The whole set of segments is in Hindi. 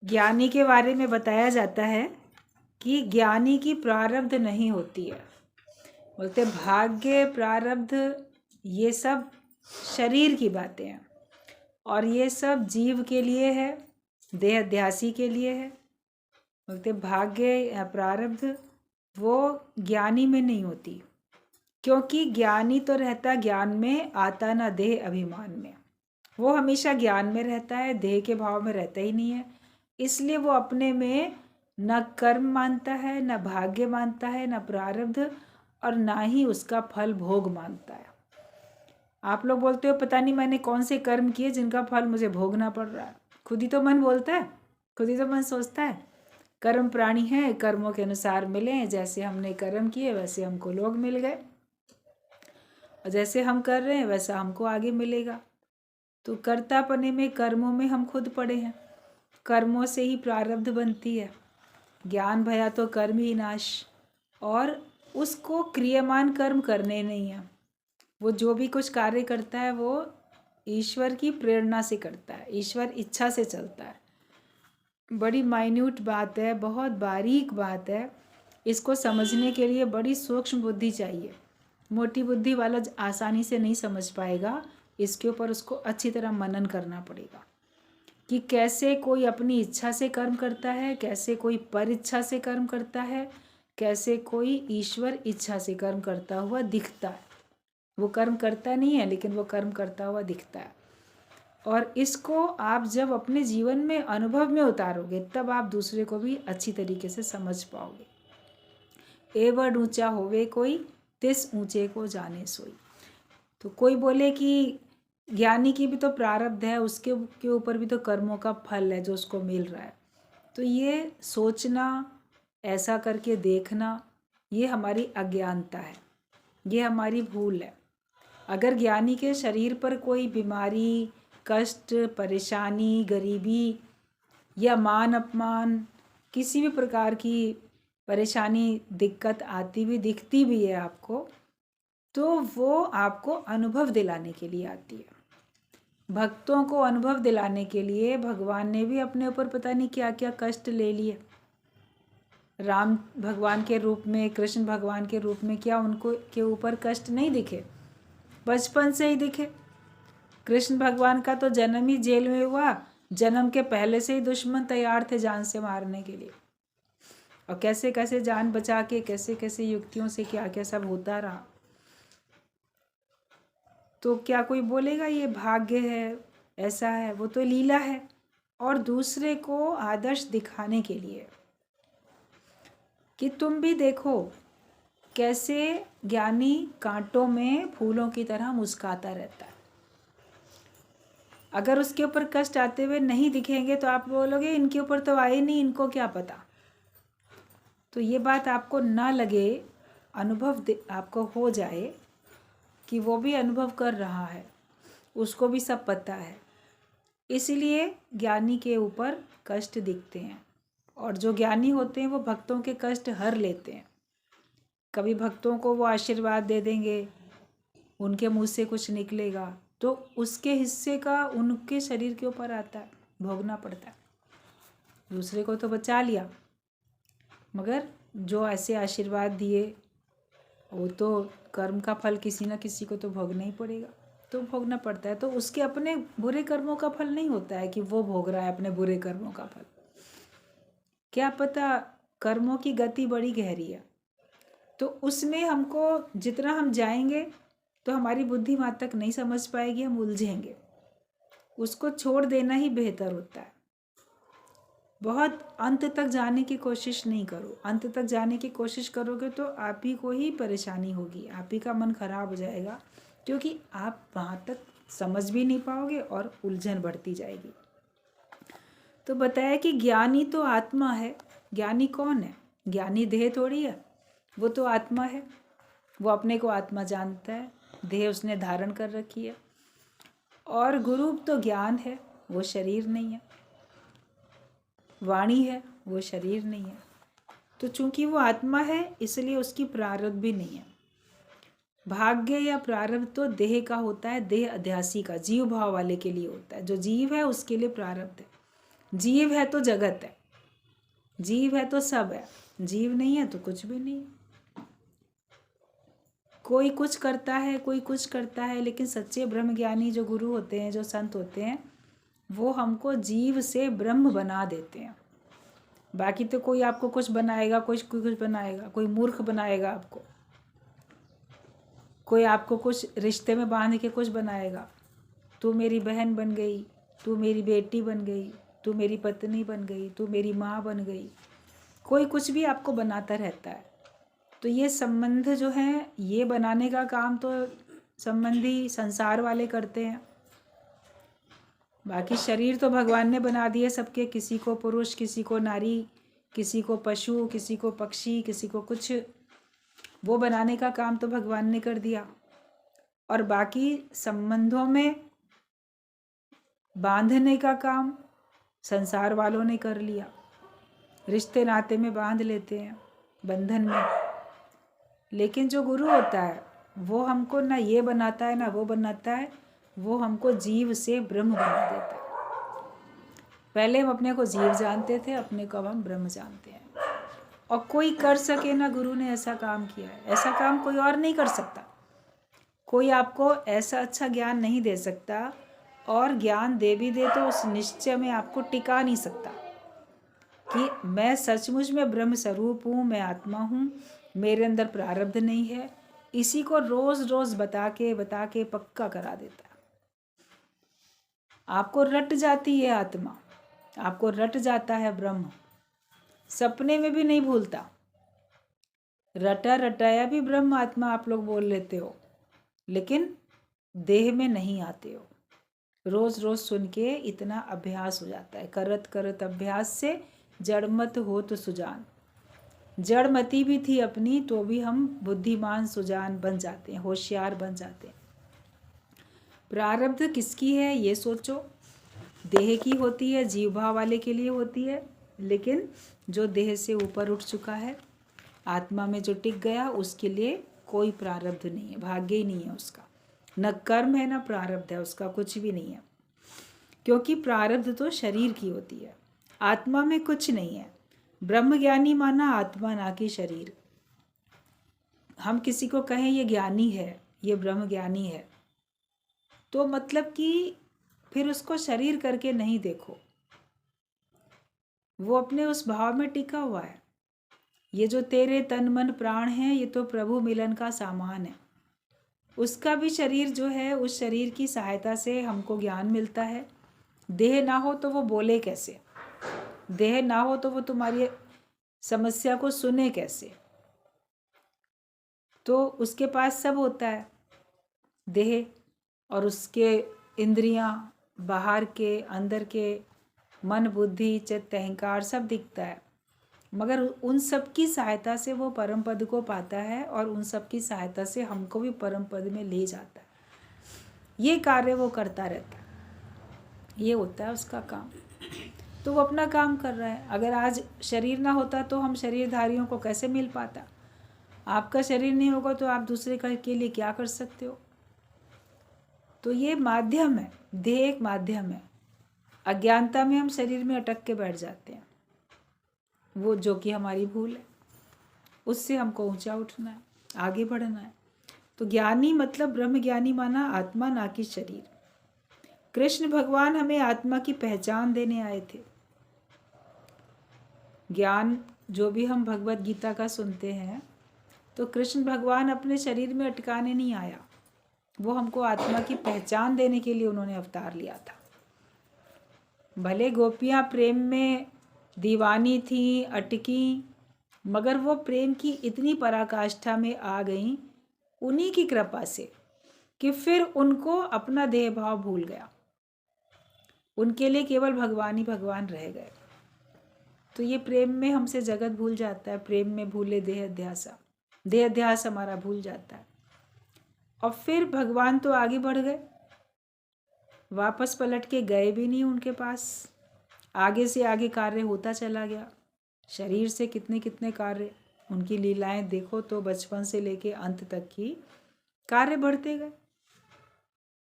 ज्ञानी के बारे में बताया जाता है कि ज्ञानी की प्रारब्ध नहीं होती है। बोलते भाग्य प्रारब्ध ये सब शरीर की बातें हैं और ये सब जीव के लिए है, देहाध्यासी के लिए है। बोलते भाग्य या प्रारब्ध वो ज्ञानी में नहीं होती, क्योंकि ज्ञानी तो रहता ज्ञान में, आता ना देह अभिमान में। वो हमेशा ज्ञान में रहता है, देह के भाव में रहता ही नहीं है। इसलिए वो अपने में न कर्म मानता है, न भाग्य मानता है, न प्रारब्ध, और ना ही उसका फल भोग मानता है। आप लोग बोलते हो पता नहीं मैंने कौन से कर्म किए जिनका फल मुझे भोगना पड़ रहा है। खुद ही तो मन बोलता है, खुद ही तो मन सोचता है। कर्म प्राणी है, कर्मों के अनुसार मिले, जैसे हमने कर्म किए वैसे हमको लोग मिल गए, और जैसे हम कर रहे हैं वैसा हमको आगे मिलेगा। तो कर्तापने में, कर्मों में हम खुद पड़े हैं। कर्मों से ही प्रारब्ध बनती है। ज्ञान भया तो कर्म ही नाश, और उसको क्रियमान कर्म करने नहीं है। वो जो भी कुछ कार्य करता है वो ईश्वर की प्रेरणा से करता है, ईश्वर इच्छा से चलता है। बड़ी माइन्यूट बात है, बहुत बारीक बात है। इसको समझने के लिए बड़ी सूक्ष्म बुद्धि चाहिए। मोटी बुद्धि वाला आसानी से नहीं समझ पाएगा। इसके ऊपर उसको अच्छी तरह मनन करना पड़ेगा कि कैसे कोई अपनी इच्छा से कर्म करता है, कैसे कोई पर इच्छा से कर्म करता है, कैसे कोई ईश्वर इच्छा से कर्म करता हुआ दिखता है। वो कर्म करता नहीं है लेकिन वो कर्म करता हुआ दिखता है। और इसको आप जब अपने जीवन में अनुभव में उतारोगे तब आप दूसरे को भी अच्छी तरीके से समझ पाओगे। ए वर्ड ऊंचा होवे कोई, तिस ऊंचे को जाने सोई। तो कोई बोले कि ज्ञानी की भी तो प्रारब्ध है, उसके के ऊपर भी तो कर्मों का फल है जो उसको मिल रहा है। तो ये सोचना, ऐसा करके देखना, ये हमारी अज्ञानता है, ये हमारी भूल है। अगर ज्ञानी के शरीर पर कोई बीमारी, कष्ट, परेशानी, गरीबी या मान अपमान, किसी भी प्रकार की परेशानी, दिक्कत आती भी दिखती भी है आपको, तो वो आपको अनुभव दिलाने के लिए आती है। भक्तों को अनुभव दिलाने के लिए भगवान ने भी अपने ऊपर पता नहीं क्या क्या कष्ट ले लिए। राम भगवान के रूप में, कृष्ण भगवान के रूप में क्या उनको के ऊपर कष्ट नहीं दिखे? बचपन से ही दिखे। कृष्ण भगवान का तो जन्म ही जेल में हुआ। जन्म के पहले से ही दुश्मन तैयार थे जान से मारने के लिए, और कैसे कैसे जान बचा के, कैसे कैसे युक्तियों से क्या क्या सब होता रहा। तो क्या कोई बोलेगा ये भाग्य है, ऐसा है? वो तो लीला है, और दूसरे को आदर्श दिखाने के लिए कि तुम भी देखो कैसे ज्ञानी कांटों में फूलों की तरह मुस्कुराता रहता है। अगर उसके ऊपर कष्ट आते हुए नहीं दिखेंगे तो आप बोलोगे इनके ऊपर तो आए नहीं, इनको क्या पता। तो ये बात आपको ना लगे, अनुभव आपको हो जाए कि वो भी अनुभव कर रहा है, उसको भी सब पता है। इसलिए ज्ञानी के ऊपर कष्ट दिखते हैं, और जो ज्ञानी होते हैं वो भक्तों के कष्ट हर लेते हैं। कभी भक्तों को वो आशीर्वाद दे देंगे, उनके मुंह से कुछ निकलेगा तो उसके हिस्से का उनके शरीर के ऊपर आता है, भोगना पड़ता है। दूसरे को तो बचा लिया, मगर जो ऐसे आशीर्वाद दिए वो तो कर्म का फल किसी न किसी को तो भोगना ही पड़ेगा, तो भोगना पड़ता है। तो उसके अपने बुरे कर्मों का फल नहीं होता है कि वो भोग रहा है अपने बुरे कर्मों का फल। क्या पता, कर्मों की गति बड़ी गहरी है, तो उसमें हमको जितना हम जाएंगे तो हमारी बुद्धि वहाँ तक नहीं समझ पाएगी, हम उलझेंगे। उसको छोड़ देना ही बेहतर होता है। बहुत अंत तक जाने की कोशिश नहीं करो। अंत तक जाने की कोशिश करोगे तो आप ही को ही परेशानी होगी, आप ही का मन खराब हो जाएगा, क्योंकि आप वहाँ तक समझ भी नहीं पाओगे और उलझन बढ़ती जाएगी। तो बताया कि ज्ञानी तो आत्मा है। ज्ञानी कौन है? ज्ञानी देह थोड़ी है, वो तो आत्मा है। वो अपने को आत्मा जानता है, देह उसने धारण कर रखी है। और गुरु तो ज्ञान है, वो शरीर नहीं है। वाणी है, वो शरीर नहीं है। तो चूंकि वो आत्मा है इसलिए उसकी प्रारब्ध भी नहीं है। भाग्य या प्रारब्ध तो देह का होता है, देह अध्यासी का, जीव भाव वाले के लिए होता है। जो जीव है उसके लिए प्रारब्ध है। जीव है तो जगत है, जीव है तो सब है, जीव नहीं है तो कुछ भी नहीं। कोई कुछ करता है, कोई कुछ करता है, लेकिन सच्चे ब्रह्म ज्ञानी जो गुरु होते हैं, जो संत होते हैं, वो हमको जीव से ब्रह्म बना देते हैं। बाकी तो कोई आपको कुछ बनाएगा, कुछ बनाएगा, कोई मूर्ख बनाएगा आपको, कोई आपको कुछ रिश्ते में बांध के कुछ बनाएगा। तू मेरी बहन बन गई, तू मेरी बेटी बन गई, तू मेरी पत्नी बन गई, तू मेरी माँ बन गई, कोई कुछ भी आपको बनाता रहता है। तो ये संबंध जो है, ये बनाने का काम तो संबंधी संसार वाले करते हैं। बाकी शरीर तो भगवान ने बना दिए सबके, किसी को पुरुष, किसी को नारी, किसी को पशु, किसी को पक्षी, किसी को कुछ, वो बनाने का काम तो भगवान ने कर दिया। और बाकी संबंधों में बांधने का काम संसार वालों ने कर लिया। रिश्ते नाते में बांध लेते हैं, बंधन में। लेकिन जो गुरु होता है वो हमको ना ये बनाता है ना वो बनाता है, वो हमको जीव से ब्रह्म बना देता है। पहले हम अपने को जीव जानते थे, अपने को अब हम ब्रह्म जानते हैं। और कोई कर सके ना, गुरु ने ऐसा काम किया है, ऐसा काम कोई और नहीं कर सकता। कोई आपको ऐसा अच्छा ज्ञान नहीं दे सकता, और ज्ञान दे भी दे तो उस निश्चय में आपको टिका नहीं सकता कि मैं सचमुच में ब्रह्म स्वरूप हूँ, मैं आत्मा हूँ, मेरे अंदर प्रारब्ध नहीं है। इसी को रोज रोज बता के पक्का करा देता है। आपको रट जाती है आत्मा, आपको रट जाता है ब्रह्म, सपने में भी नहीं भूलता। रटा रटाया भी ब्रह्म आत्मा आप लोग बोल लेते हो, लेकिन देह में नहीं आते हो। रोज रोज सुन के इतना अभ्यास हो जाता है, करत करत अभ्यास से जड़मत हो तो सुजान। जड़मती भी थी अपनी, तो भी हम बुद्धिमान सुजान बन जाते हैं, होशियार बन जाते हैं। प्रारब्ध किसकी है ये सोचो। देह की होती है, जीव भाव वाले के लिए होती है, लेकिन जो देह से ऊपर उठ चुका है, आत्मा में जो टिक गया, उसके लिए कोई प्रारब्ध नहीं है, भाग्य ही नहीं है उसका। न कर्म है, न प्रारब्ध है उसका, कुछ भी नहीं है। क्योंकि प्रारब्ध तो शरीर की होती है, आत्मा में कुछ नहीं है। ब्रह्म ज्ञानी माना आत्मा ना कि शरीर। हम किसी को कहें ये ज्ञानी है, ये ब्रह्म ज्ञानी है, तो मतलब कि फिर उसको शरीर करके नहीं देखो, वो अपने उस भाव में टिका हुआ है। ये जो तेरे तन मन प्राण है, ये तो प्रभु मिलन का सामान है। उसका भी शरीर जो है, उस शरीर की सहायता से हमको ज्ञान मिलता है। देह ना हो तो वो बोले कैसे, देह ना हो तो वो तुम्हारी समस्या को सुने कैसे। तो उसके पास सब होता है, देह और उसके इंद्रियां, बाहर के अंदर के मन बुद्धि चित्त अहंकार सब दिखता है। मगर उन सब की सहायता से वो परम पद को पाता है, और उन सब की सहायता से हमको भी परम पद में ले जाता है। ये कार्य वो करता रहता है, ये होता है उसका काम। तो वो अपना काम कर रहा है। अगर आज शरीर ना होता तो हम शरीरधारियों को कैसे मिल पाता। आपका शरीर नहीं होगा तो आप दूसरे के लिए क्या कर सकते हो। तो ये माध्यम है, देह एक माध्यम है। अज्ञानता में हम शरीर में अटक के बैठ जाते हैं, वो जो कि हमारी भूल है। उससे हमको ऊंचा उठना है, आगे बढ़ना है। तो ज्ञानी मतलब ब्रह्म ज्ञानी माना आत्मा ना कि शरीर। कृष्ण भगवान हमें आत्मा की पहचान देने आए थे। ज्ञान जो भी हम भगवत गीता का सुनते हैं, तो कृष्ण भगवान अपने शरीर में अटकाने नहीं आया, वो हमको आत्मा की पहचान देने के लिए उन्होंने अवतार लिया था। भले गोपियाँ प्रेम में दीवानी थी, अटकी, मगर वो प्रेम की इतनी पराकाष्ठा में आ गईं उन्हीं की कृपा से कि फिर उनको अपना देह भाव भूल गया, उनके लिए केवल भगवान ही भगवान रह गए। तो ये प्रेम में हमसे जगत भूल जाता है, प्रेम में भूले देह अध्यास हमारा भूल जाता है। और फिर भगवान तो आगे बढ़ गए, वापस पलट के गए भी नहीं उनके पास, आगे से आगे कार्य होता चला गया। शरीर से कितने कितने कार्य, उनकी लीलाएं देखो तो बचपन से लेके अंत तक ही कार्य बढ़ते गए।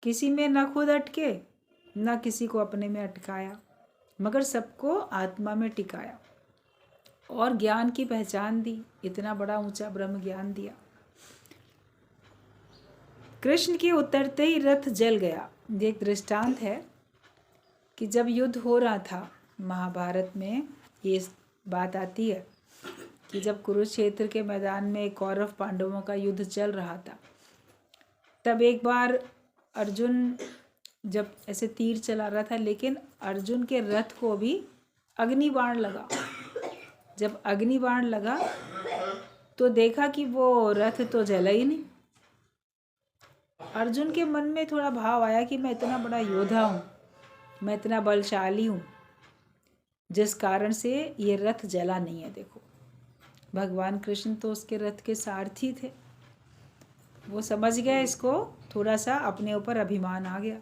किसी में न खुद अटके, न किसी को अपने में अटकाया, मगर सबको आत्मा में टिकाया और ज्ञान की पहचान दी, इतना बड़ा ऊंचा ब्रह्म ज्ञान दिया। कृष्ण के उतरते ही रथ जल गया। ये एक दृष्टांत है कि जब युद्ध हो रहा था महाभारत में, ये बात आती है कि जब कुरुक्षेत्र के मैदान में कौरव पांडवों का युद्ध चल रहा था, तब एक बार अर्जुन जब ऐसे तीर चला रहा था, लेकिन अर्जुन के रथ को भी अग्निबाण लगा। जब अग्निबाण लगा तो देखा कि वो रथ तो जला ही नहीं। अर्जुन के मन में थोड़ा भाव आया कि मैं इतना बड़ा योद्धा हूँ, मैं इतना बलशाली हूँ, जिस कारण से ये रथ जला नहीं है। देखो, भगवान कृष्ण तो उसके रथ के सारथी थे। वो समझ गया, इसको थोड़ा सा अपने ऊपर अभिमान आ गया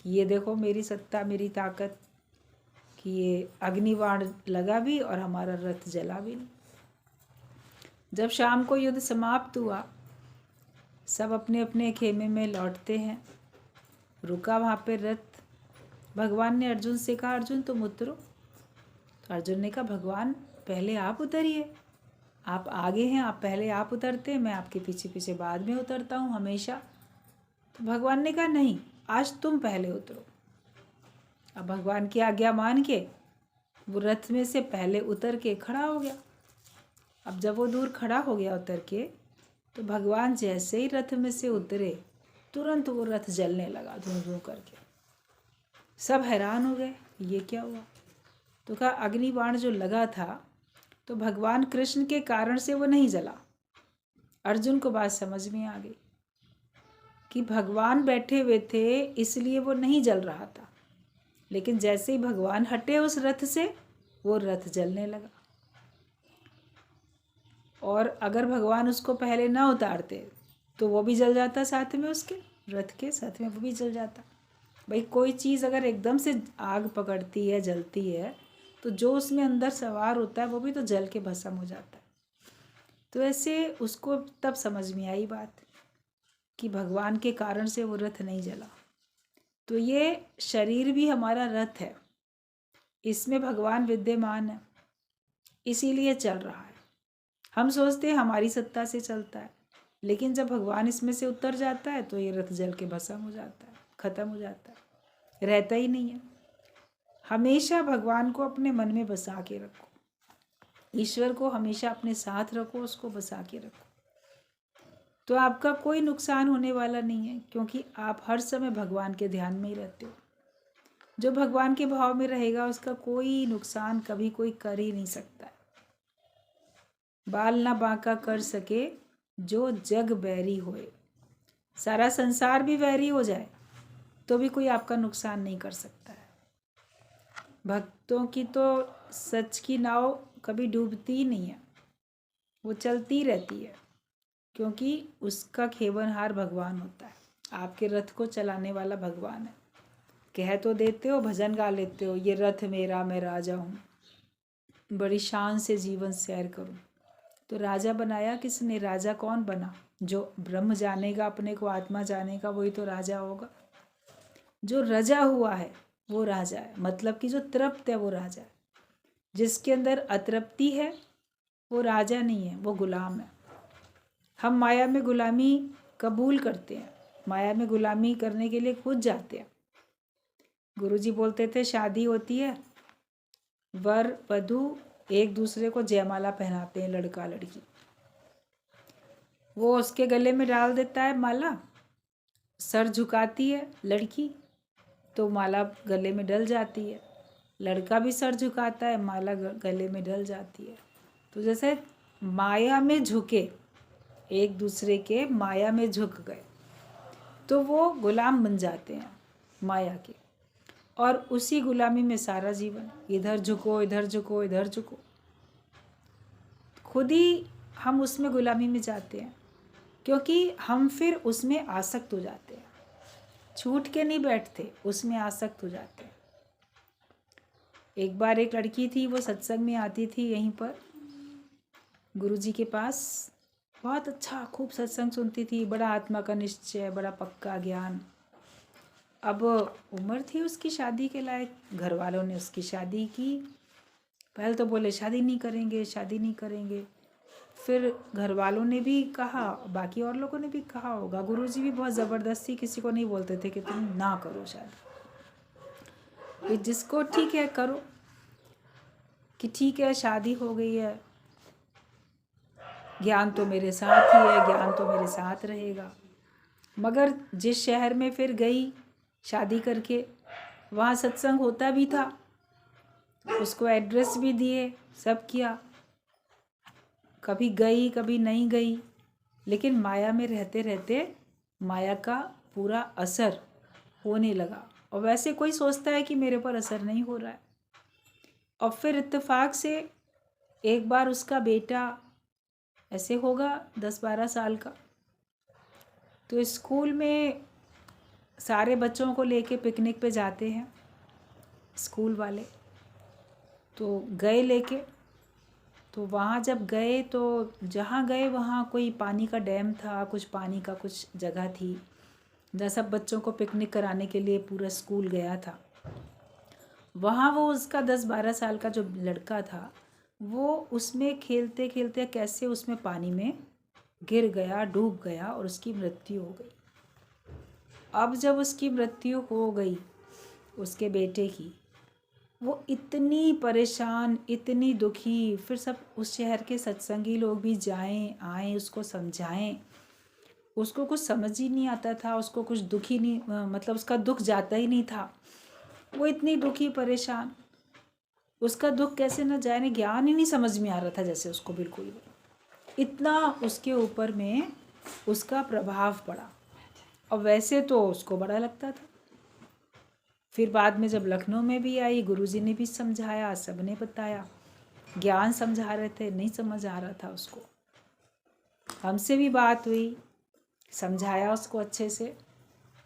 कि ये देखो मेरी सत्ता, मेरी ताकत, कि ये अग्निबाण लगा भी और हमारा रथ जला भी नहीं। जब शाम को युद्ध समाप्त हुआ, सब अपने अपने खेमे में लौटते हैं। रुका वहाँ पे रथ। भगवान ने अर्जुन से कहा, अर्जुन तुम उतरो। तो अर्जुन ने कहा, भगवान पहले आप उतरिए, आप आगे हैं, आप पहले आप उतरते हैं, मैं आपके पीछे पीछे बाद में उतरता हूँ हमेशा। तो भगवान ने कहा, नहीं, आज तुम पहले उतरो। अब भगवान की आज्ञा मान के वो रथ में से पहले उतर के खड़ा हो गया। अब जब वो दूर खड़ा हो गया उतर के, तो भगवान जैसे ही रथ में से उतरे, तुरंत वो रथ जलने लगा धूं धूं करके। सब हैरान हो गए, ये क्या हुआ? तो कहा, अग्निबाण जो लगा था तो भगवान कृष्ण के कारण से वो नहीं जला। अर्जुन को बात समझ में आ गई कि भगवान बैठे हुए थे इसलिए वो नहीं जल रहा था, लेकिन जैसे ही भगवान हटे उस रथ से, वो रथ जलने लगा। और अगर भगवान उसको पहले ना उतारते तो वो भी जल जाता, साथ में उसके रथ के साथ में वो भी जल जाता। भाई, कोई चीज़ अगर एकदम से आग पकड़ती है, जलती है, तो जो उसमें अंदर सवार होता है वो भी तो जल के भस्म हो जाता है। तो ऐसे उसको तब समझ में आई बात कि भगवान के कारण से वो रथ नहीं जला। तो ये शरीर भी हमारा रथ है, इसमें भगवान विद्यमान है, इसीलिए चल रहा है। हम सोचते हैं हमारी सत्ता से चलता है, लेकिन जब भगवान इसमें से उतर जाता है तो ये रथ जल के भस्म हो जाता है, खत्म हो जाता है, रहता ही नहीं है। हमेशा भगवान को अपने मन में बसा के रखो, ईश्वर को हमेशा अपने साथ रखो, उसको बसा के रखो, तो आपका कोई नुकसान होने वाला नहीं है, क्योंकि आप हर समय भगवान के ध्यान में ही रहते हो। जो भगवान के भाव में रहेगा उसका कोई नुकसान कभी कोई कर ही नहीं सकता है। बाल ना बांका कर सके जो जग बैरी होए। सारा संसार भी वैरी हो जाए तो भी कोई आपका नुकसान नहीं कर सकता है। भक्तों की तो सच की नाव कभी डूबती ही नहीं है, वो चलती रहती है, क्योंकि उसका खेवनहार भगवान होता है। आपके रथ को चलाने वाला भगवान है। कह तो देते हो, भजन गा लेते हो, ये रथ मेरा, मैं राजा हूँ, बड़ी शान से जीवन सैर करूँ। तो राजा बनाया किसने? राजा कौन बना? जो ब्रह्म जानेगा, अपने को आत्मा जानेगा, वही तो राजा होगा। जो रजा हुआ है वो राजा है, मतलब कि जो तृप्त है वो राजा है। जिसके अंदर अतृप्ति है वो राजा नहीं है, वो गुलाम है। हम माया में गुलामी कबूल करते हैं, माया में गुलामी करने के लिए कूद जाते हैं। गुरुजी बोलते थे, शादी होती है, वर वधू एक दूसरे को जयमाला पहनाते हैं, लड़का लड़की। वो उसके गले में डाल देता है माला, सर झुकाती है लड़की तो माला गले में डल जाती है, लड़का भी सर झुकाता है, माला गले में डल जाती है। तो जैसे माया में झुके, एक दूसरे के माया में झुक गए, तो वो गुलाम बन जाते हैं माया के, और उसी गुलामी में सारा जीवन, इधर झुको, इधर झुको, इधर झुको, खुद ही हम उसमें गुलामी में जाते हैं, क्योंकि हम फिर उसमें आसक्त हो जाते हैं। छूट के नहीं बैठते, उसमें आसक्त हो जाते हैं। एक बार एक लड़की थी, वो सत्संग में आती थी यहीं पर गुरुजी के पास, बहुत अच्छा खूब सत्संग सुनती थी, बड़ा आत्मा का निश्चय, बड़ा पक्का ज्ञान। अब उम्र थी उसकी शादी के लायक, घर वालों ने उसकी शादी की। पहले तो बोले शादी नहीं करेंगे, शादी नहीं करेंगे। फिर घर वालों ने भी कहा, बाकी और लोगों ने भी कहा होगा, गुरुजी भी बहुत ज़बरदस्ती किसी को नहीं बोलते थे कि तुम ना करो शादी। फिर जिसको ठीक है करो, कि ठीक है शादी हो गई है, ज्ञान तो मेरे साथ ही है, ज्ञान तो मेरे साथ रहेगा। मगर जिस शहर में फिर गई शादी करके, वहाँ सत्संग होता भी था, उसको एड्रेस भी दिए, सब किया, कभी गई कभी नहीं गई, लेकिन माया में रहते रहते माया का पूरा असर होने लगा। और वैसे कोई सोचता है कि मेरे पर असर नहीं हो रहा है। और फिर इत्तेफाक से एक बार उसका बेटा ऐसे होगा 10-12 साल का, तो स्कूल में सारे बच्चों को लेके पिकनिक पे जाते हैं स्कूल वाले, तो गए लेके। तो वहाँ जब गए तो जहाँ गए वहाँ कोई पानी का डैम था, कुछ पानी का कुछ जगह थी जहाँ सब बच्चों को पिकनिक कराने के लिए पूरा स्कूल गया था। वहाँ वो उसका 10-12 साल का जो लड़का था, वो उसमें खेलते खेलते कैसे उसमें पानी में गिर गया, डूब गया और उसकी मृत्यु हो गई। अब जब उसकी मृत्यु हो गई उसके बेटे की, वो इतनी परेशान, इतनी दुखी। फिर सब उस शहर के सत्संगी लोग भी जाएं आएँ, उसको समझाएं। उसको कुछ समझ ही नहीं आता था, उसको कुछ दुख ही नहीं, मतलब उसका दुख जाता ही नहीं था। वो इतनी दुखी परेशान, उसका दुख कैसे न जाए, ज्ञान ही नहीं समझ में आ रहा था जैसे उसको, बिल्कुल भी। इतना उसके ऊपर में उसका प्रभाव पड़ा। और वैसे तो उसको बड़ा लगता था। फिर बाद में जब लखनऊ में भी आई, गुरुजी ने भी समझाया, सबने बताया, ज्ञान समझा रहे थे, नहीं समझ आ रहा था उसको। हमसे भी बात हुई, समझाया उसको अच्छे से,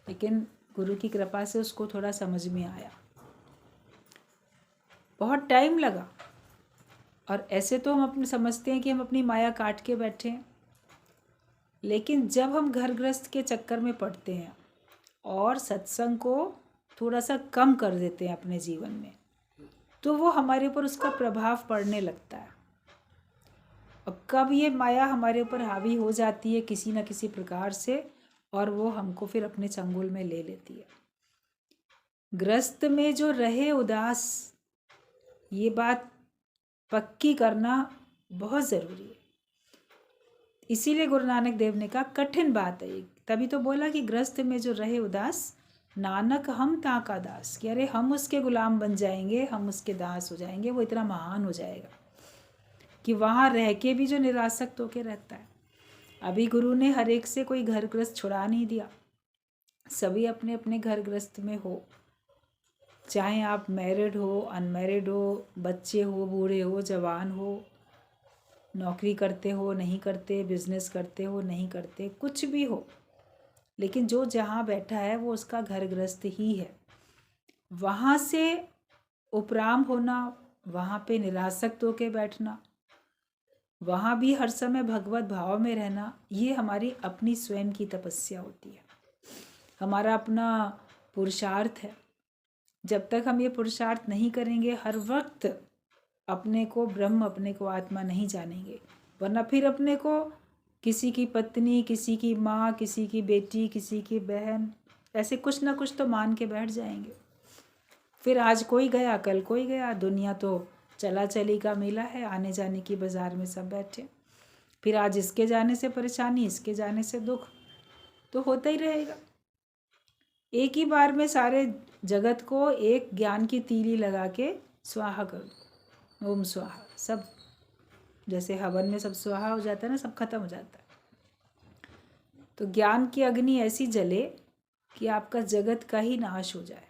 लेकिन गुरु की कृपा से उसको थोड़ा समझ में आया। बहुत टाइम लगा। और ऐसे तो हम अपने समझते हैं कि हम अपनी माया काट के बैठे हैं, लेकिन जब हम घर गृहस्थ के चक्कर में पड़ते हैं और सत्संग को थोड़ा सा कम कर देते हैं अपने जीवन में, तो वो हमारे ऊपर उसका प्रभाव पड़ने लगता है। अब कब ये माया हमारे ऊपर हावी हो जाती है किसी न किसी प्रकार से, और वो हमको फिर अपने चंगुल में ले लेती है। गृहस्थ में जो रहे उदास, ये बात पक्की करना बहुत ज़रूरी है। इसीलिए गुरु नानक देव ने कहा कठिन बात है ये, तभी तो बोला कि गृहस्थ में जो रहे उदास, नानक हम ताका दास, कि अरे हम उसके गुलाम बन जाएंगे, हम उसके दास हो जाएंगे। वो इतना महान हो जाएगा कि वहाँ रह के भी जो निरासक्त होके रहता है। अभी गुरु ने हर एक से कोई घर गृहस्थ छुड़ा नहीं दिया, सभी अपने अपने घर गृहस्थ में हो, चाहे आप मैरिड हो, अनमैरिड हो, बच्चे हो, बूढ़े हो, जवान हो, नौकरी करते हो नहीं करते, बिजनेस करते हो नहीं करते, कुछ भी हो, लेकिन जो जहाँ बैठा है वो उसका घर गृहस्थ ही है। वहाँ से उपराम होना, वहाँ पे निरासक्त होके बैठना, वहाँ भी हर समय भगवत भाव में रहना, ये हमारी अपनी स्वयं की तपस्या होती है, हमारा अपना पुरुषार्थ है। जब तक हम ये पुरुषार्थ नहीं करेंगे, हर वक्त अपने को ब्रह्म, अपने को आत्मा नहीं जानेंगे, वरना फिर अपने को किसी की पत्नी, किसी की माँ, किसी की बेटी, किसी की बहन, ऐसे कुछ ना कुछ तो मान के बैठ जाएंगे। फिर आज कोई गया, कल कोई गया। दुनिया तो चला चली का मेला है, आने जाने की बाजार में सब बैठे। फिर आज इसके जाने से परेशानी, इसके जाने से दुख, तो होता ही रहेगा। एक ही बार में सारे जगत को एक ज्ञान की तीली लगा के स्वाहा कर दो, ओम स्वाहा, सब जैसे हवन में सब स्वाहा हो जाता है ना, सब खत्म हो जाता है। तो ज्ञान की अग्नि ऐसी जले कि आपका जगत का ही नाश हो जाए,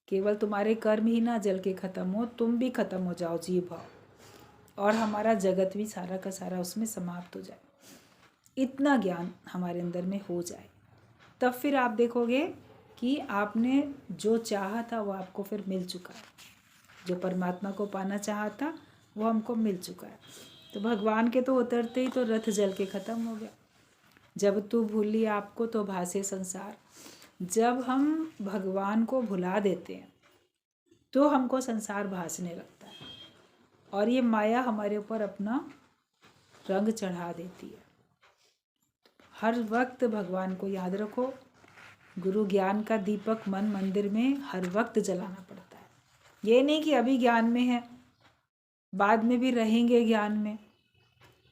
केवल तुम्हारे कर्म ही ना जल के खत्म हो, तुम भी खत्म हो जाओ, जीव भाव, और हमारा जगत भी सारा का सारा उसमें समाप्त हो जाए। इतना ज्ञान हमारे अंदर में हो जाए, तब फिर आप देखोगे कि आपने जो चाहा था वो आपको फिर मिल चुका है। जो परमात्मा को पाना चाहा था वो हमको मिल चुका है। तो भगवान के तो उतरते ही तो रथ जल के ख़त्म हो गया। जब तू भूली आपको तो भासे संसार, जब हम भगवान को भुला देते हैं तो हमको संसार भासने लगता है और ये माया हमारे ऊपर अपना रंग चढ़ा देती है। हर वक्त भगवान को याद रखो। गुरु ज्ञान का दीपक मन मंदिर में हर वक्त जलाना पड़ता है। ये नहीं कि अभी ज्ञान में है, बाद में भी रहेंगे ज्ञान में।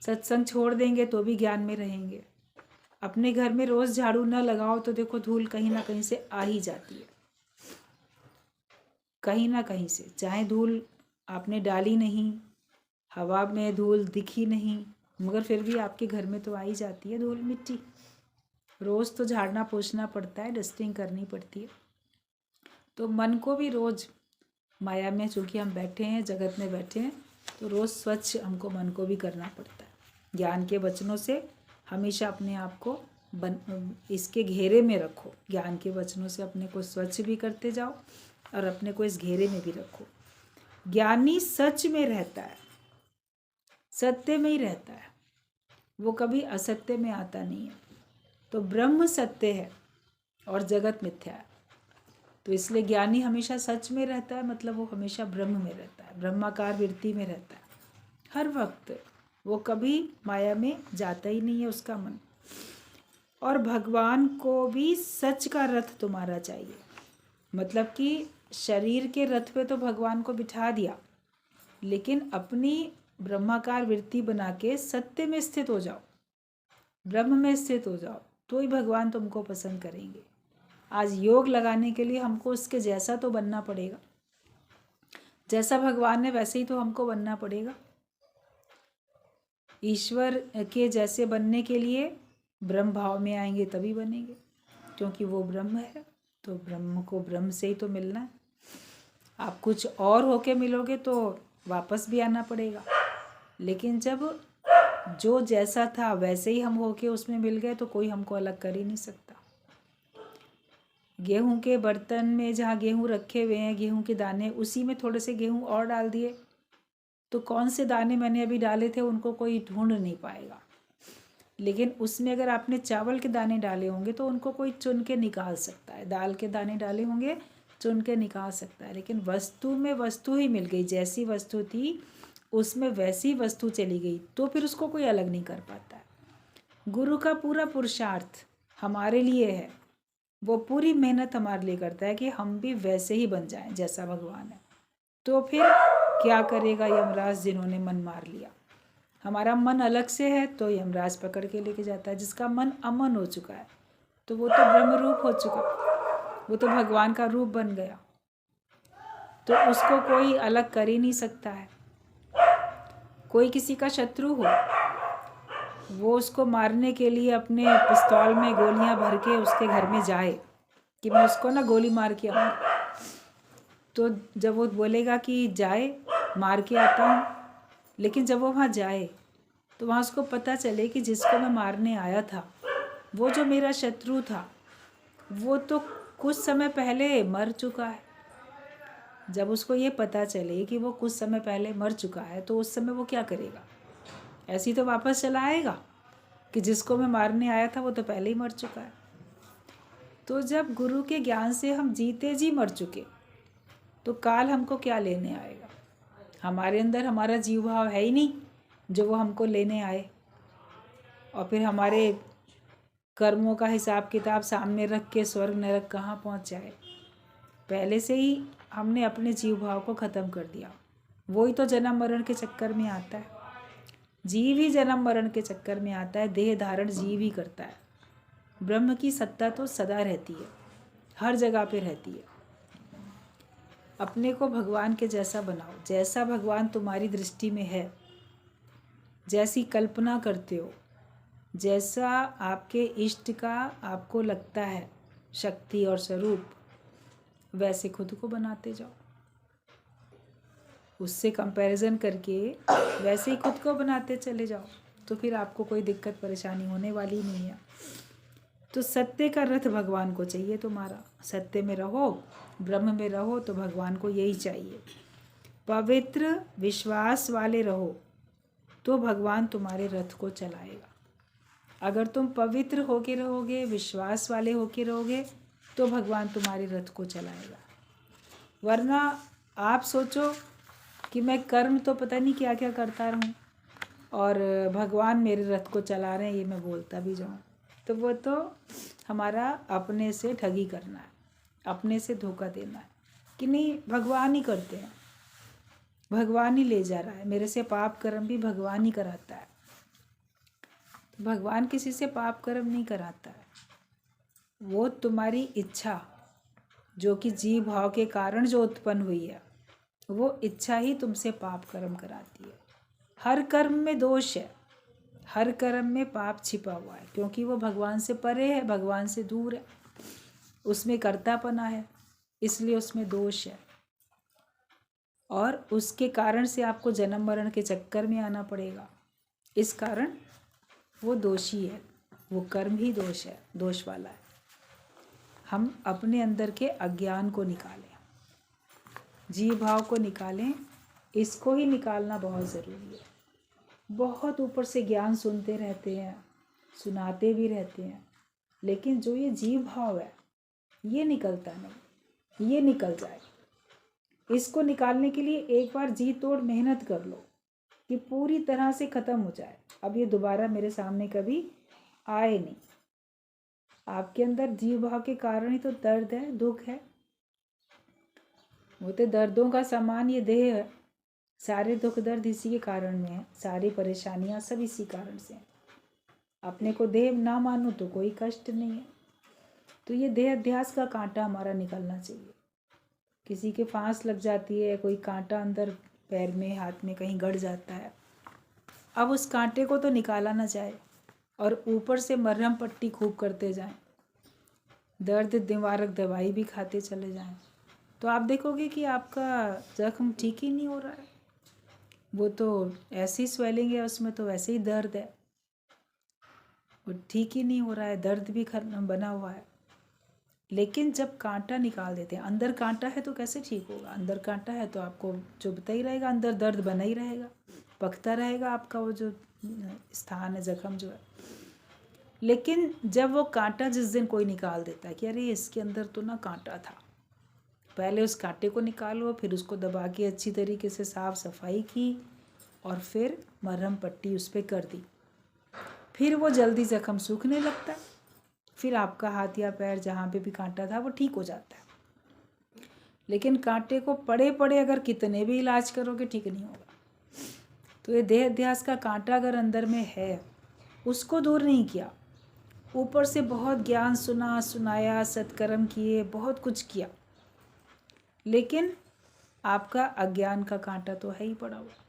सत्संग छोड़ देंगे तो भी ज्ञान में रहेंगे। अपने घर में रोज़ झाड़ू न लगाओ तो देखो धूल कहीं ना कहीं से आ ही जाती है, कहीं ना कहीं से। चाहे धूल आपने डाली नहीं, हवा में धूल दिखी नहीं, मगर फिर भी आपके घर में तो आ ही जाती है धूल मिट्टी। रोज़ तो झाड़ना पोछना पड़ता है, डस्टिंग करनी पड़ती है। तो मन को भी रोज़ माया में, चूँकि हम बैठे हैं, जगत में बैठे हैं, तो रोज़ स्वच्छ हमको मन को भी करना पड़ता है। ज्ञान के वचनों से हमेशा अपने आप को इसके घेरे में रखो। ज्ञान के वचनों से अपने को स्वच्छ भी करते जाओ और अपने को इस घेरे में भी रखो। ज्ञानी सच में रहता है, सत्य में ही रहता है, वो कभी असत्य में आता नहीं है। तो ब्रह्म सत्य है और जगत मिथ्या है। तो इसलिए ज्ञानी हमेशा सच में रहता है, मतलब वो हमेशा ब्रह्म में रहता है, ब्रह्माकार वृत्ति में रहता है हर वक्त। वो कभी माया में जाता ही नहीं है उसका मन। और भगवान को भी सच का रथ तुम्हारा चाहिए, मतलब कि शरीर के रथ पे तो भगवान को बिठा दिया, लेकिन अपनी ब्रह्माकार वृत्ति बना के सत्य में स्थित हो जाओ, ब्रह्म में स्थित हो जाओ, तो ही भगवान तुमको पसंद करेंगे। आज योग लगाने के लिए हमको उसके जैसा तो बनना पड़ेगा, जैसा भगवान ने वैसे ही तो हमको बनना पड़ेगा। ईश्वर के जैसे बनने के लिए ब्रह्म भाव में आएंगे तभी बनेंगे, क्योंकि वो ब्रह्म है। तो ब्रह्म को ब्रह्म से ही तो मिलना है। आप कुछ और होके मिलोगे तो वापस भी आना पड़ेगा, लेकिन जब जो जैसा था वैसे ही हम होके उसमें मिल गए तो कोई हमको अलग कर ही नहीं सकता। गेहूं के बर्तन में जहाँ गेहूं रखे हुए हैं, गेहूं के दाने, उसी में थोड़े से गेहूं और डाल दिए तो कौन से दाने मैंने अभी डाले थे उनको कोई ढूंढ नहीं पाएगा। लेकिन उसमें अगर आपने चावल के दाने डाले होंगे तो उनको कोई चुन के निकाल सकता है, दाल के दाने डाले होंगे चुन के निकाल सकता है। लेकिन वस्तु में वस्तु ही मिल गई, जैसी वस्तु थी उसमें वैसी वस्तु चली गई, तो फिर उसको कोई अलग नहीं कर पाता है। गुरु का पूरा पुरुषार्थ हमारे लिए है, वो पूरी मेहनत हमारे लिए करता है कि हम भी वैसे ही बन जाएं जैसा भगवान है। तो फिर क्या करेगा यमराज, जिन्होंने मन मार लिया। हमारा मन अलग से है तो यमराज पकड़ के लेके जाता है। जिसका मन अमन हो चुका है तो वो तो ब्रह्म रूप हो चुका, वो तो भगवान का रूप बन गया, तो उसको कोई अलग कर ही नहीं सकता है। कोई किसी का शत्रु हो, वो उसको मारने के लिए अपने पिस्तौल में गोलियां भर के उसके घर में जाए कि मैं उसको ना गोली मार के आऊँ, तो जब वो बोलेगा कि जाए मार के आता हूँ, लेकिन जब वो वहाँ जाए तो वहाँ उसको पता चले कि जिसको मैं मारने आया था, वो जो मेरा शत्रु था, वो तो कुछ समय पहले मर चुका है। जब उसको ये पता चले कि वो कुछ समय पहले मर चुका है तो उस समय वो क्या करेगा? ऐसी तो वापस चला आएगा कि जिसको मैं मारने आया था वो तो पहले ही मर चुका है। तो जब गुरु के ज्ञान से हम जीते जी मर चुके तो काल हमको क्या लेने आएगा? हमारे अंदर हमारा जीव भाव है ही नहीं जो वो हमको लेने आए, और फिर हमारे कर्मों का हिसाब किताब सामने रख के स्वर्ग नरक कहाँ पहुँच जाए। पहले से ही हमने अपने जीव भाव को ख़त्म कर दिया। वही तो जन्म मरण के चक्कर में आता है, जीव ही जन्म मरण के चक्कर में आता है, देह धारण जीव ही करता है। ब्रह्म की सत्ता तो सदा रहती है, हर जगह पे रहती है। अपने को भगवान के जैसा बनाओ, जैसा भगवान तुम्हारी दृष्टि में है, जैसी कल्पना करते हो, जैसा आपके इष्ट का आपको लगता है शक्ति और स्वरूप, वैसे खुद को बनाते जाओ। उससे कंपैरिजन करके वैसे ही खुद को बनाते चले जाओ, तो फिर आपको कोई दिक्कत परेशानी होने वाली नहीं है। तो सत्य का रथ भगवान को चाहिए तुम्हारा। सत्य में रहो, ब्रह्म में रहो, तो भगवान को यही चाहिए। पवित्र विश्वास वाले रहो तो भगवान तुम्हारे रथ को चलाएगा। अगर तुम पवित्र होके रहोगे, विश्वास वाले होके रहोगे, तो भगवान तुम्हारे रथ को चलाएगा। वरना आप सोचो कि मैं कर्म तो पता नहीं क्या क्या करता रहूं और भगवान मेरे रथ को चला रहे हैं, ये मैं बोलता भी जाऊं, तो वो तो हमारा अपने से ठगी करना है, अपने से धोखा देना है कि नहीं भगवान ही करते हैं, भगवान ही ले जा रहा है, मेरे से पाप कर्म भी भगवान ही कराता है। तो भगवान किसी से पाप कर्म नहीं कराता है, वो तुम्हारी इच्छा जो कि जीव भाव के कारण जो उत्पन्न हुई है, वो इच्छा ही तुमसे पाप कर्म कराती है। हर कर्म में दोष है, हर कर्म में पाप छिपा हुआ है, क्योंकि वो भगवान से परे है, भगवान से दूर है, उसमें कर्तापना है, इसलिए उसमें दोष है और उसके कारण से आपको जन्म मरण के चक्कर में आना पड़ेगा। इस कारण वो दोषी है, वो कर्म ही दोष है, दोष वाला है। हम अपने अंदर के अज्ञान को निकालें, जीव भाव को निकालें, इसको ही निकालना बहुत ज़रूरी है। बहुत ऊपर से ज्ञान सुनते रहते हैं, सुनाते भी रहते हैं, लेकिन जो ये जीव भाव है ये निकलता नहीं। ये निकल जाए, इसको निकालने के लिए एक बार जी तोड़ मेहनत कर लो कि पूरी तरह से ख़त्म हो जाए, अब ये दोबारा मेरे सामने कभी आए नहीं। आपके अंदर जीव भाव के कारण ही तो दर्द है, दुख है, वो तो दर्दों का सामान ये देह है। सारे दुख दर्द इसी के कारण में है, सारी परेशानियां सब इसी कारण से हैं। अपने को देह ना मानो तो कोई कष्ट नहीं है। तो ये देह अध्यास का कांटा हमारा निकलना चाहिए। किसी के फांस लग जाती है, कोई कांटा अंदर पैर में हाथ में कहीं गड़ जाता है, अब उस कांटे को तो निकाला ना जाए और ऊपर से मरहम पट्टी खूब करते जाएं, दर्द निवारक दवाई भी खाते चले जाएं, तो आप देखोगे कि आपका जख्म ठीक ही नहीं हो रहा है। वो तो ऐसी स्वेलिंग है, उसमें तो वैसे ही दर्द है, वो ठीक ही नहीं हो रहा है, दर्द भी बना हुआ है। लेकिन जब कांटा निकाल देते हैं, अंदर कांटा है तो कैसे ठीक होगा? अंदर कांटा है तो आपको चुभता ही रहेगा, अंदर दर्द बना ही रहेगा, पकता रहेगा आपका वो जो स्थान है, जख्म जो है। लेकिन जब वो कांटा जिस दिन कोई निकाल देता है कि अरे इसके अंदर तो ना कांटा था, पहले उस कांटे को निकालो, फिर उसको दबा के अच्छी तरीके से साफ सफाई की और फिर मरहम पट्टी उस पर कर दी, फिर वो जल्दी जख्म सूखने लगता है, फिर आपका हाथ या पैर जहाँ पे भी कांटा था वो ठीक हो जाता है। लेकिन कांटे को पड़े पड़े अगर कितने भी इलाज करोगे ठीक नहीं होगा। तो ये देह अध्यास का कांटा अगर अंदर में है, उसको दूर नहीं किया, ऊपर से बहुत ज्ञान सुना सुनाया, सत्कर्म किए, बहुत कुछ किया, लेकिन आपका अज्ञान का कांटा तो है ही पड़ा हुआ,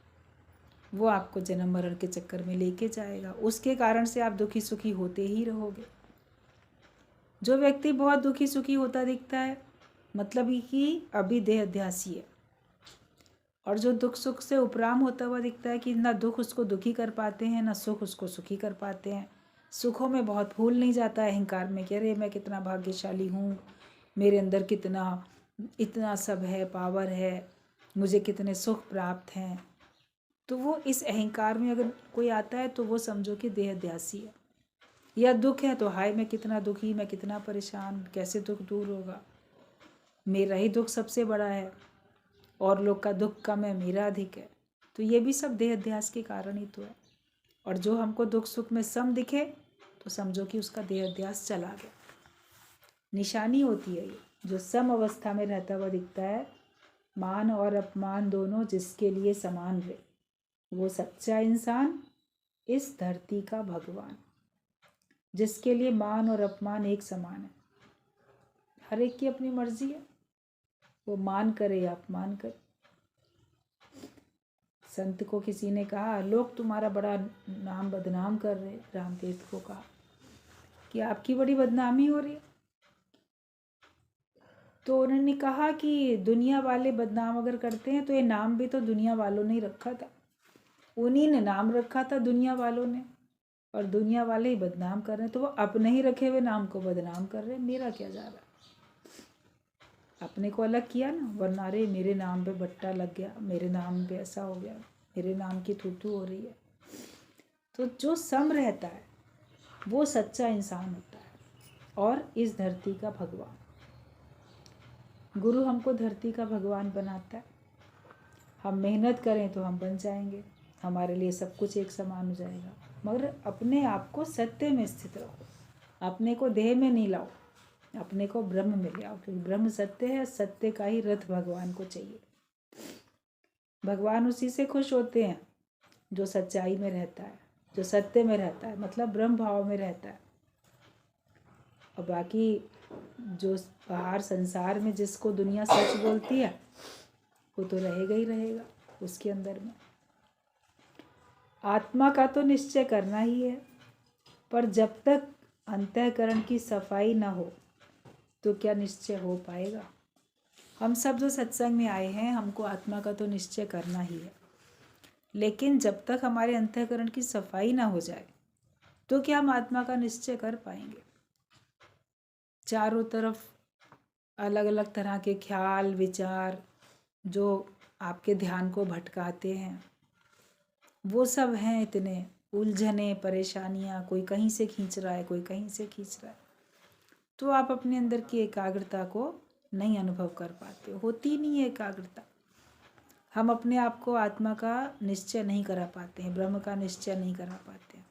वो आपको जन्म मरण के चक्कर में लेके जाएगा। उसके कारण से आप दुखी सुखी होते ही रहोगे। जो व्यक्ति बहुत दुखी सुखी होता दिखता है, मतलब कि अभी देह अध्यासी है। और जो दुख सुख से उपराम होता हुआ दिखता है कि ना दुख उसको दुखी कर पाते हैं, ना सुख उसको सुखी कर पाते हैं, सुखों में बहुत भूल नहीं जाता है अहंकार में कि अरे मैं कितना भाग्यशाली हूँ, मेरे अंदर कितना इतना सब है, पावर है, मुझे कितने सुख प्राप्त हैं। तो वो इस अहंकार में अगर कोई आता है तो वो समझो कि देह अध्यासी है। या दुख है तो हाय मैं कितना दुखी, मैं कितना परेशान, कैसे दुख दूर होगा, मेरा ही दुख सबसे बड़ा है, और लोग का दुख कम है, मेरा अधिक है। तो ये भी सब देह अध्यास के कारण ही तो है। और जो हमको दुख सुख में सम दिखे तो समझो कि उसका देह अध्यास चला गया। निशानी होती है ये, जो सम अवस्था में रहता हुआ दिखता है, मान और अपमान दोनों जिसके लिए समान रहे, वो सच्चा इंसान, इस धरती का भगवान, जिसके लिए मान और अपमान एक समान है। हर एक की अपनी मर्जी है, वो मान करे या अपमान करे। संत को किसी ने कहा लोग तुम्हारा बड़ा नाम बदनाम कर रहे, रामतीर्थ को कहा कि आपकी बड़ी बदनामी हो रही है। तो उन्होंने कहा कि दुनिया वाले बदनाम अगर करते हैं तो ये नाम भी तो दुनिया वालों ने ही रखा था, उन्हीं ने नाम रखा था दुनिया वालों ने, और दुनिया वाले ही बदनाम कर रहे हैं, तो वो अपने ही रखे हुए नाम को बदनाम कर रहे हैं, मेरा क्या जा रहा है? अपने को अलग किया ना, वरना अरे मेरे नाम पे बट्टा लग गया, मेरे नाम पे ऐसा हो गया, मेरे नाम की थू हो रही है। तो जो सम रहता है वो सच्चा इंसान होता है और इस धरती का भगवान। गुरु हमको धरती का भगवान बनाता है। हम मेहनत करें तो हम बन जाएंगे, हमारे लिए सब कुछ एक समान हो जाएगा। मगर अपने आप को सत्य में स्थित रखो, अपने को देह में नहीं लाओ, अपने को ब्रह्म में ले आओ, क्योंकि ब्रह्म सत्य है। सत्य का ही रथ भगवान को चाहिए। भगवान उसी से खुश होते हैं जो सच्चाई में रहता है, जो सत्य में रहता है, मतलब ब्रह्म भाव में रहता है। और बाकी जो बाहर संसार में जिसको दुनिया सच बोलती है वो तो रहेगा ही रहेगा उसके अंदर में। आत्मा का तो निश्चय करना ही है, पर जब तक अंतःकरण की सफाई ना हो तो क्या निश्चय हो पाएगा। हम सब जो सत्संग में आए हैं, हमको आत्मा का तो निश्चय करना ही है, लेकिन जब तक हमारे अंतःकरण की सफाई ना हो जाए तो क्या हम आत्मा का निश्चय कर पाएंगे। चारों तरफ अलग अलग तरह के ख्याल विचार जो आपके ध्यान को भटकाते हैं, वो सब हैं इतने उलझने परेशानियाँ, कोई कहीं से खींच रहा है, कोई कहीं से खींच रहा है, तो आप अपने अंदर की एकाग्रता को नहीं अनुभव कर पाते, होती नहीं है एकाग्रता। हम अपने आप को आत्मा का निश्चय नहीं करा पाते हैं, ब्रह्म का निश्चय नहीं करा पाते हैं।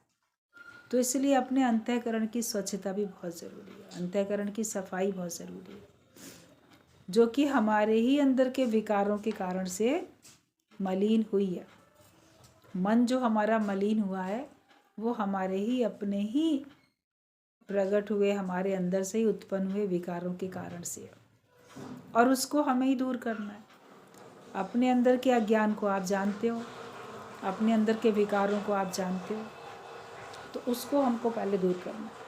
तो इसलिए अपने अंतःकरण की स्वच्छता भी बहुत ज़रूरी है, अंतःकरण की सफाई बहुत ज़रूरी है, जो कि हमारे ही अंदर के विकारों के कारण से मलिन हुई है। मन जो हमारा मलिन हुआ है वो हमारे ही अपने ही प्रकट हुए, हमारे अंदर से ही उत्पन्न हुए विकारों के कारण से है, और उसको हमें ही दूर करना है। अपने अंदर के अज्ञान को आप जानते हो, अपने अंदर के विकारों को आप जानते हो, तो उसको हमको पहले दूर करना है।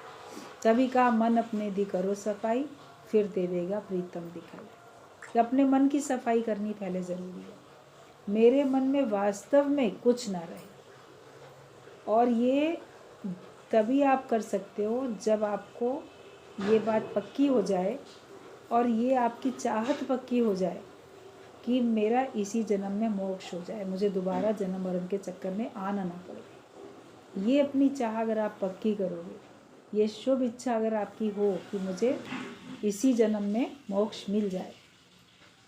तभी कहा मन अपने दी करो सफाई, फिर दे देगा प्रीतम दिखाई। कि अपने मन की सफाई करनी पहले ज़रूरी है। मेरे मन में वास्तव में कुछ ना रहे, और ये तभी आप कर सकते हो जब आपको ये बात पक्की हो जाए और ये आपकी चाहत पक्की हो जाए कि मेरा इसी जन्म में मोक्ष हो जाए, मुझे दोबारा जन्म मरण के चक्कर में आना ना पड़े। ये अपनी चाह अगर आप पक्की करोगे, ये शुभ इच्छा अगर आपकी हो कि मुझे इसी जन्म में मोक्ष मिल जाए,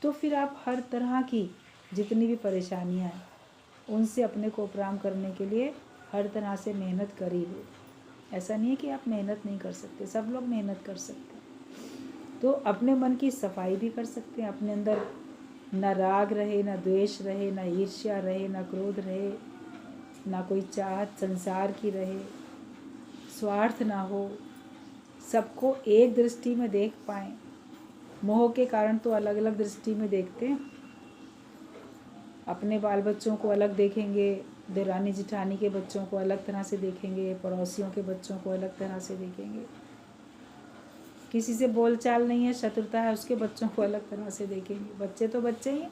तो फिर आप हर तरह की जितनी भी परेशानियां हैं उनसे अपने को उपराम करने के लिए हर तरह से मेहनत कर ही लो। ऐसा नहीं है कि आप मेहनत नहीं कर सकते, सब लोग मेहनत कर सकते हैं। तो अपने मन की सफाई भी कर सकते हैं, अपने अंदर ना राग रहे, ना द्वेष रहे, ना ईर्ष्या रहे, ना क्रोध रहे, ना कोई चाहत संसार की रहे, स्वार्थ ना हो, सबको एक दृष्टि में देख पाएँ। मोह के कारण तो अलग अलग दृष्टि में देखते हैं, अपने बाल बच्चों को अलग देखेंगे, देरानी जिठानी के बच्चों को अलग तरह से देखेंगे, पड़ोसियों के बच्चों को अलग तरह से देखेंगे, किसी से बोलचाल नहीं है, शत्रुता है, उसके बच्चों को अलग तरह से देखेंगे। बच्चे तो बच्चे ही हैं,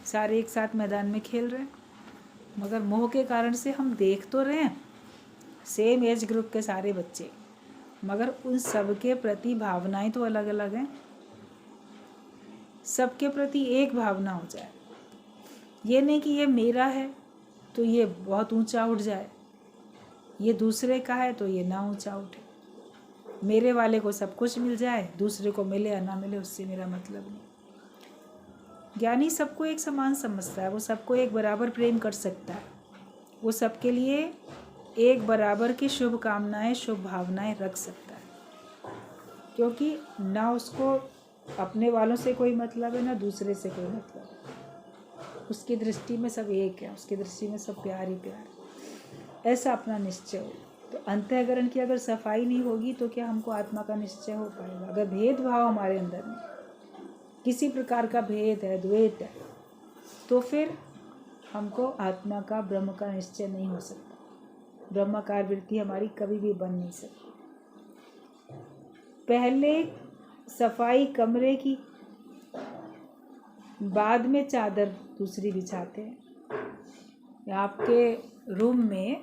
सारे एक साथ मैदान में खेल रहे हैं, मगर मोह के कारण से हम देख तो रहे हैं सेम एज ग्रुप के सारे बच्चे, मगर उन सब के प्रति भावनाएं तो अलग अलग हैं। सबके प्रति एक भावना हो जाए, ये नहीं कि ये मेरा है तो ये बहुत ऊंचा उठ जाए, ये दूसरे का है तो ये ना ऊंचा उठे। मेरे वाले को सब कुछ मिल जाए, दूसरे को मिले या ना मिले उससे मेरा मतलब नहीं। ज्ञानी सबको एक समान समझता है, वो सबको एक बराबर प्रेम कर सकता है, वो सबके लिए एक बराबर की शुभ कामनाएं शुभ भावनाएं रख सकता है, क्योंकि ना उसको अपने वालों से कोई मतलब है ना दूसरे से कोई मतलब है। उसकी दृष्टि में सब एक है, उसकी दृष्टि में सब प्यार ही प्यार। ऐसा अपना निश्चय हो। तो अंतःकरण की अगर सफाई नहीं होगी तो क्या हमको आत्मा का निश्चय हो पाएगा। अगर भेदभाव हमारे अंदर में किसी प्रकार का भेद है, द्वैत है, तो फिर हमको आत्मा का ब्रह्म का निश्चय नहीं हो सकता। ब्रह्माकार वृत्ति हमारी कभी भी बन नहीं सकती। पहले सफाई कमरे की, बाद में चादर दूसरी बिछाते हैं। आपके रूम में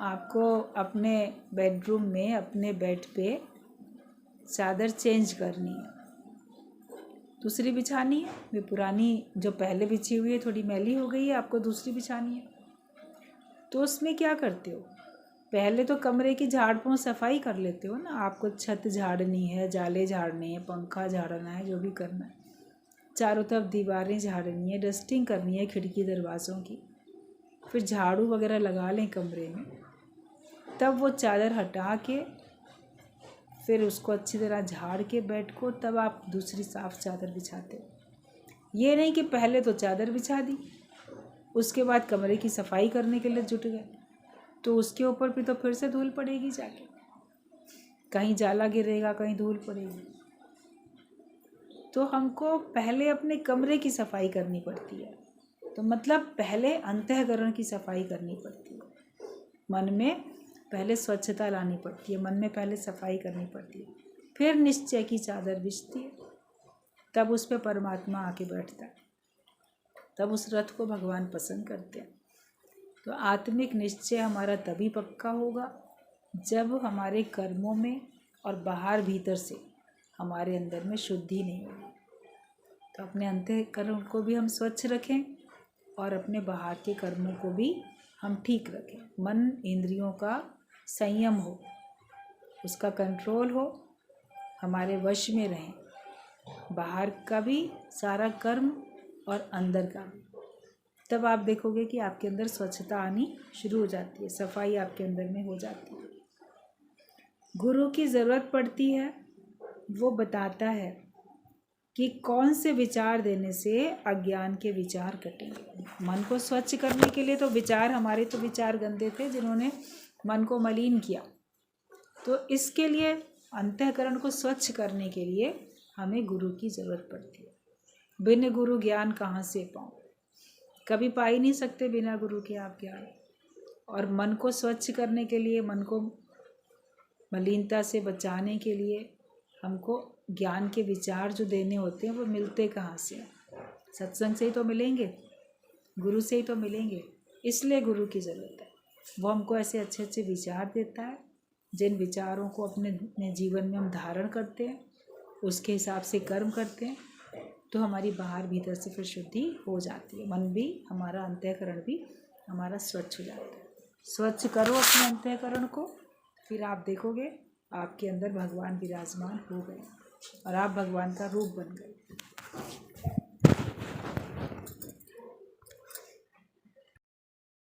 आपको अपने बेडरूम में अपने बेड पे चादर चेंज करनी है, दूसरी बिछानी है। वे पुरानी जो पहले बिछी हुई है थोड़ी मैली हो गई है, आपको दूसरी बिछानी है। तो उसमें क्या करते हो, पहले तो कमरे की झाड़ पोंछ सफाई कर लेते हो ना। आपको छत झाड़नी है, जाले झाड़ने हैं, पंखा झाड़ना है, जो भी करना है, चारों तरफ दीवारें झाड़नी है, डस्टिंग करनी है खिड़की दरवाज़ों की, फिर झाड़ू वगैरह लगा लें कमरे में, तब वो चादर हटा के फिर उसको अच्छी तरह झाड़ के बेड को, तब आप दूसरी साफ़ चादर बिछाते हो। ये नहीं कि पहले तो चादर बिछा दी, उसके बाद कमरे की सफाई करने के लिए जुट गए, तो उसके ऊपर भी तो फिर से धूल पड़ेगी, जाके कहीं जाला गिरेगा, कहीं धूल पड़ेगी। तो हमको पहले अपने कमरे की सफाई करनी पड़ती है। तो मतलब पहले अंतःकरण की सफाई करनी पड़ती है, मन में पहले स्वच्छता लानी पड़ती है, मन में पहले सफाई करनी पड़ती है, फिर निश्चय की चादर बिछती है, तब उस पर परमात्मा आके बैठता है, तब उस रथ को भगवान पसंद करते हैं। तो आत्मिक निश्चय हमारा तभी पक्का होगा जब हमारे कर्मों में और बाहर भीतर से हमारे अंदर में शुद्धि नहीं होगी। तो अपने अंतःकरण को भी हम स्वच्छ रखें और अपने बाहर के कर्मों को भी हम ठीक रखें। मन इंद्रियों का संयम हो, उसका कंट्रोल हो, हमारे वश में रहें, बाहर का भी सारा कर्म और अंदर का भी। तब आप देखोगे कि आपके अंदर स्वच्छता आनी शुरू हो जाती है, सफाई आपके अंदर में हो जाती है। गुरु की ज़रूरत पड़ती है, वो बताता है कि कौन से विचार देने से अज्ञान के विचार कटेंगे। मन को स्वच्छ करने के लिए तो विचार, हमारे तो विचार गंदे थे जिन्होंने मन को मलिन किया। तो इसके लिए अंतःकरण को स्वच्छ करने के लिए हमें गुरु की ज़रूरत पड़ती है। बिन गुरु ज्ञान कहाँ से पाऊँ, कभी पा ही नहीं सकते बिना गुरु के आप ज्ञान। और मन को स्वच्छ करने के लिए, मन को मलिनता से बचाने के लिए हमको ज्ञान के विचार जो देने होते हैं वो मिलते कहाँ से? सत्संग से ही तो मिलेंगे, गुरु से ही तो मिलेंगे। इसलिए गुरु की ज़रूरत है। वो हमको ऐसे अच्छे अच्छे विचार देता है, जिन विचारों को अपने जीवन में हम धारण करते हैं, उसके हिसाब से कर्म करते हैं, तो हमारी बाहर भीतर से फिर शुद्धि हो जाती है। मन भी हमारा, अंतःकरण भी हमारा स्वच्छ हो जाता है। स्वच्छ करो अपने अंतःकरण को, फिर आप देखोगे आपके अंदर भगवान विराजमान हो गए और आप भगवान का रूप बन गए।